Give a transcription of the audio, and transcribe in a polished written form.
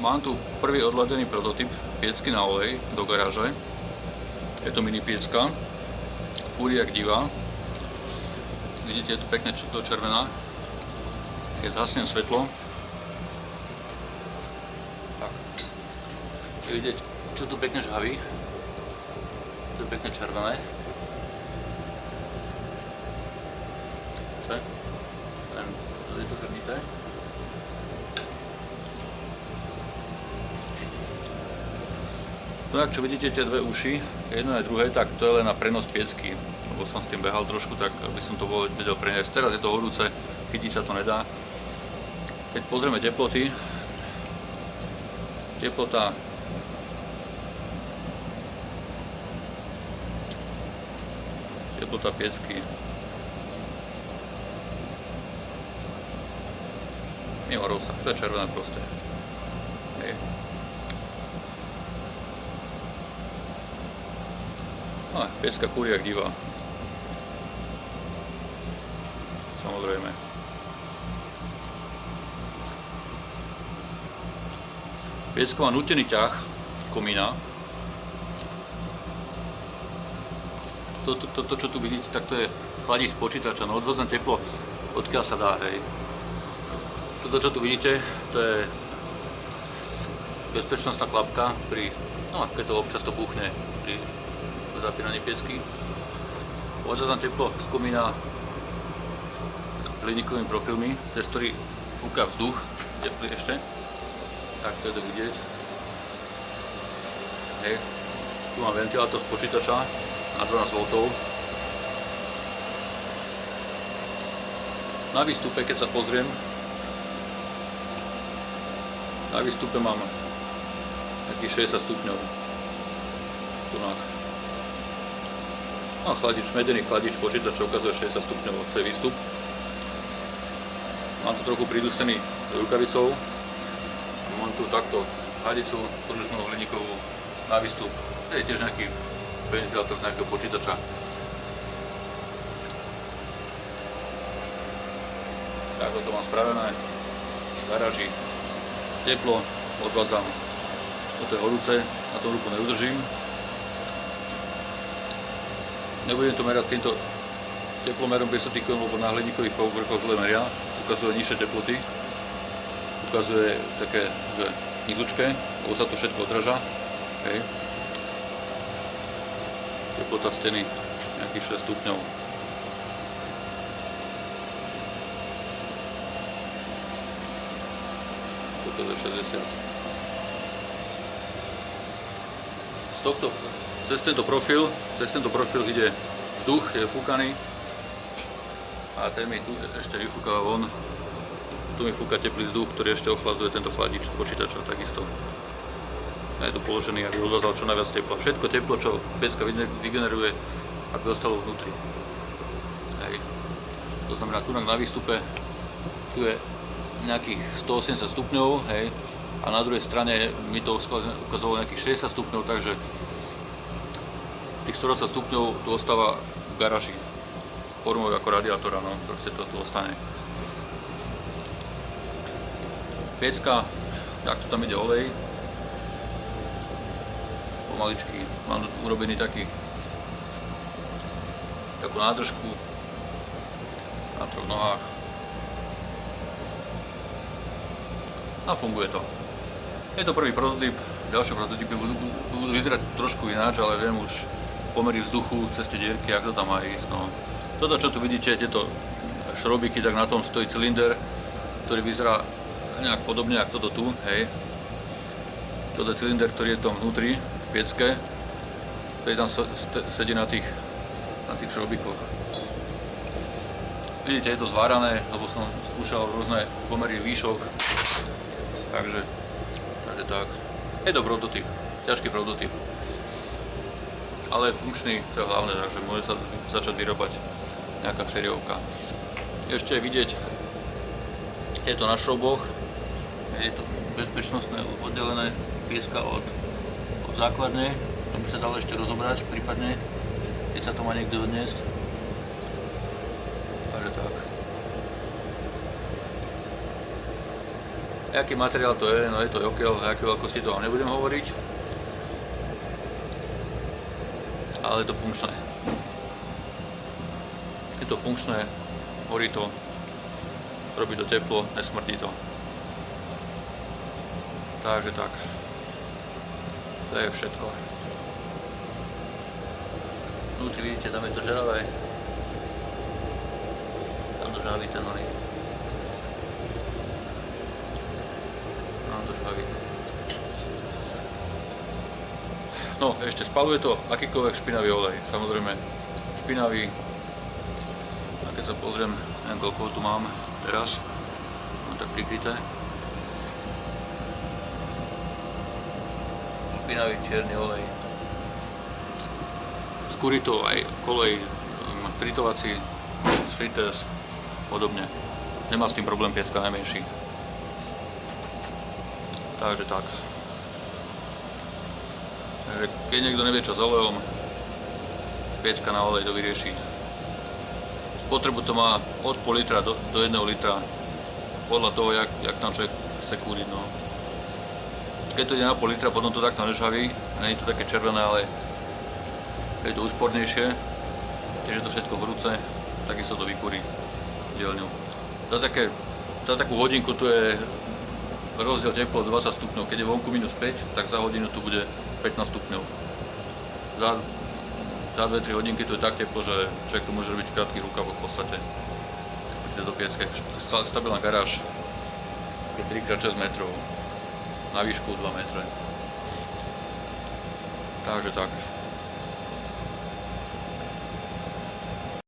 Mám tu prvý odladený prototyp piecky na olej do garáže. Je to mini piecka, kúri jak divá. Vidíte, je tu pekne to červená. Keď zhasnem svetlo, tak vidieť, čo tu pekne žhaví. Tu je pekne červené. Je to zrnité. No ak čo vidíte tie dve uši, jedno aj druhé, tak to je len na prenos piecky, lebo som s tým behal trošku, tak aby som to vedel preniesť. Teraz je to horúce, chytiť sa to nedá. Keď pozrieme teploty, teplota piecky mimo rozsah, to je červená proste. Hej. No, piecka kúri jak divá. Samozrejme. Piecka má nútený ťah komína. Toto, čo tu vidíte, tak to je chladič z počítača, no odvozné teplo, odkiaľ sa dá, hej. Toto, čo tu vidíte, to je bezpečnostná klapka pri, no keď to občas to buchne pri zapínaní piecky. Odvozné teplo z komína hliníkovými profilmi, cez ktorý fúka vzduch, teplý ešte. Tak to je to vidieť. Hej. Tu mám ventilátor z počítača na 12 V. Na výstupe, keď sa pozriem, na výstupe mám nejakých 60 stupňov. Tunak. No, chladič, medený chladič počítača ukazuje 60 stupňov, to je výstup. Mám tu trochu pridusený rukavicou. Mám tu takto chladicu, pružnú hliníkovú na výstup. To je tiež nejaký ventilátor z nejakého počítača. Takto to mám spravené. V garáži teplo, odvádzam do tej horúce, na tú ruku neudržím. Nebudem to merať týmto teplomerom 500 kg, lebo na hliníkových povrchoch zle meria. Ukazuje nižšie teploty. Ukazuje také, že nizučké, lebo sa to všetko odráža. Hej. Teplota steny nejakých 6 stupňov. Toto je 60. Z tohto, cez tento profil ide vzduch, je fúkaný a ten mi tu ešte vyfúkava von. Tu mi fúka teplý vzduch, ktorý ešte ochladzuje tento chladič z počítača takisto. Je tu položený, aby odvázal čo najviac tepla. Všetko teplo, čo piecka vygeneruje, aby ostalo vnútri. Hej. To znamená, tu na výstupe tu je nejakých 180 stupňov, hej, a na druhej strane mi to ukazovalo nejakých 60 stupňov, takže tých 120 stupňov tu ostáva v garáži. Formou ako radiátora, no, proste to tu ostane. Piecka, takto tam ide olej. Pomaličky, mám tu urobený takú nádržku na troch nohách. A funguje to. Je to prvý prototyp, ďalšie prototypy budú vyzerať trošku ináč, ale viem už pomery vzduchu cez tie dierky, ako to tam má ísť. No. Toto, čo tu vidíte, tieto šrobiky, tak na tom stojí cylinder, ktorý vyzerá nejak podobne ako toto tu, hej. Toto je cylinder, ktorý je tam vnútri, v piecke, ktorý tam sedí na tých šrobikoch. Vidíte, je to zvárané, lebo som skúšal rôzne pomery výšok. Takže tak. Je to prototyp, ťažký prototyp. Ale funkčný, to je hlavné, takže môže sa začať vyrábať nejaká sériovka. Ešte vidieť, je to na šroboch, je to bezpečnostné oddelené pieska od základne. To by sa dalo ešte rozobrať prípadne, keď sa to má niekto odniesť. Takže tak. Aký materiál to je, no je to jokel, aké veľkosti to vám nebudem hovoriť. Ale je to funkčné. Je to funkčné, horí to, robí to teplo, nesmrdí to. Takže tak. To je všetko. Vnútri vidíte, tam je to žeravé. Tam to žhaví ten olej. Tam to žhaví. No, ešte spaluje to akýkoľvek špinavý olej. Samozrejme, špinavý. A keď sa pozriem, neviem koľko tu mám teraz. Mám tak prikryté. Špinavý čierny olej. Skúri to aj kolej, fritovací, frites, podobne. Nemá s tým problém piecka najmenší. Takže tak. Keď niekto nevie čo s olejom, piecka na olej to vyrieši. Spotrebu to má od pol litra do 1 litra, podľa toho, jak tam človek chce kúriť. No. Keď to ide na pol litra, potom to takto nežhaví, nie je to také červené, ale keď je to úspornejšie, keď je to všetko horúce, takisto to vykúri dielňu. Za takú hodinku tu je rozdiel teplo 20 stupňov, keď je vonku minus 5, tak za hodinu tu bude 15 stupňov. Za 2-3 hodinky tu je tak teplo, že človek tu môže robiť v krátkych rukavoch v podstate. Pri tejto piecke. Stabilná garáž je 3x6 metrov, na výšku 2 metre. Takže tak.